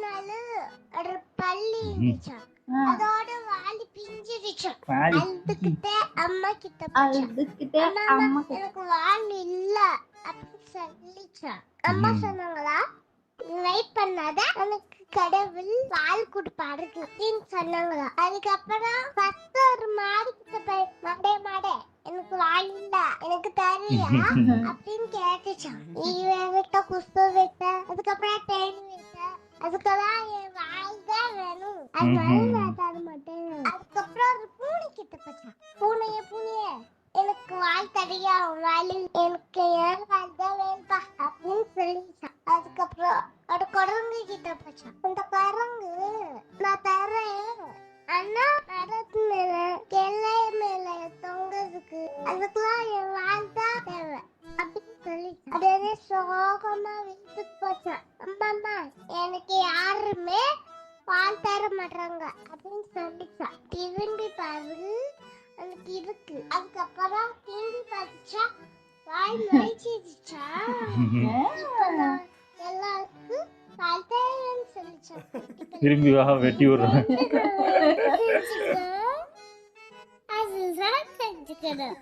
நாள் ஒரு பள்ளி இருந்துச்சாம். அதோட வாலி பிஞ்சிருச்சாம். அழுதுகிட்டே அம்மா கிட்ட எனக்கு வால் இல்ல அப்படின்னு சொல்லிச்சாம். அம்மா சொன்னாங்களா, வெயிட் பண்ணாத, எனக்கு கடவுள் வால் கொடுப்பாரு அப்படின்னு சொன்னாங்களா. அதுக்கப்புறம் ஃபர்ஸ்ட் ஒரு மாடு கிட்ட போய் மாடே எனக்கு வால் இல்ல, எனக்கு தெரியல அப்படின்னு கேட்டுச்சான். இவர்கிட்ட குஸ்து விட்ட, அதுக்கப்புறம் தேனி விட்ட, அதுக்கெல்லாம் என் வால் தான் வேணும், அதனால நான் தர மாட்டேன். அதுக்கப்புறம் ஒரு பூனை கிட்ட போச்சான். பூனையே எனக்கு வால் தரியா, வால் எனக்கு ஏன் வால் தான் வேணுப்பா அப்படின்னு சொல்லிச்சான். அதுக்கப்புறம் ஒரு குரங்கு கிட்ட போச்சான். அந்த குரங்கு, நான் தரேன், ஆனா மரத்து மேல கிளை மேல தொங்குறதுக்கு அதுக்கெல்லாம் என் வால் தான் தேவை அப்படின்னு சொல்லிச்சான். அதே சோகமா வீட்டுக்கு போச்சான். அம்மா எனக்கு யாருமே பால் தர மாட்டாங்க அப்படின்னு சொல்லிச்சான். திரும்பி பாரு, எனக்கு இருக்கு. அதுக்கப்புறம் திரும்பி பார்த்துச்சா, வாய் முளைச்சிருச்சா. எல்லாருக்கும் பால் தேவைன்னு சொல்லிச்சான். திரும்பி வா, வெட்டி விடுறேன். அதுதான் செஞ்சுக்கணும்.